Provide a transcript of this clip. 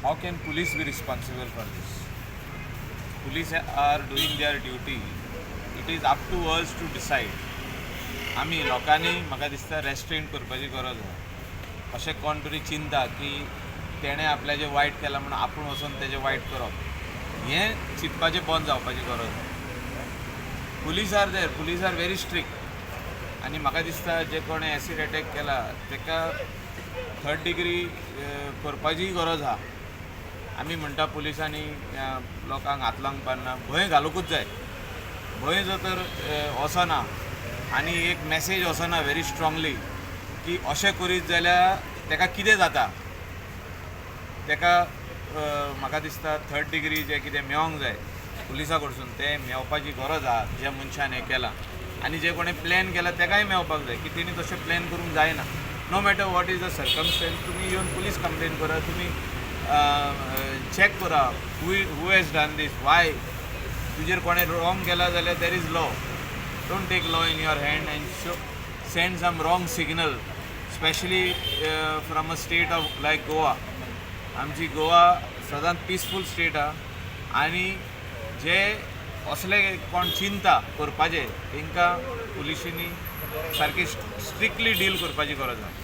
How can police be responsible for this? Police are doing their duty. It is up to us to decide. आमी लोकांनी म्हाका दिसता restaurant करपाची गरज आसा. अशें कोण तरी चिंता की तेणें आपल्या जें वायट केलां म्हणून आपूण वचून तेजें वायट करप, हें चिंतपाचें बंद जावपाची गरज आसा. Police are there, police are very strict. आनी म्हाका दिसता जे कोणें एसीड अटॅक केला ताका 3rd डिग्री करपाची गरज आसा. आमी म्हणटा पुलिसांनी लोकांक हात लावंक पारना, भंय घालूंकूच जाय. भंय जर तर वचना आनी एक मॅसेज वचना व्हेरी स्ट्रॉंगली की अशें करीत जाल्यार ताका कितें जाता. ताका म्हाका दिसता 3rd डिग्री जें कितें मेळोंक जाय पुलिसा कडसून तें मेळपाची गरज आसा. ज्या मनशान हें केलां आनी जे कोणें प्लॅन केला ताकाय मेळपाक जाय की तेणी तशें प्लॅन करूंक जायना. No matter what is the circumstances, तुमी येवन पुलीस कंप्लेन करा, तुमी चॅक करा who has done this, why. तुजेर कोणें रॉंग केला जाल्यार there is law. Don't take law in your hand and send some wrong signal, specially from a state of like Goa. आमची गोवा सदांच पिसफूल स्टेट आहा आनी जे असले कोण चिंता करपाचे तांकां पुलिसांनी सारकी स्ट्रिक्टली डील करपाची गरज आसा.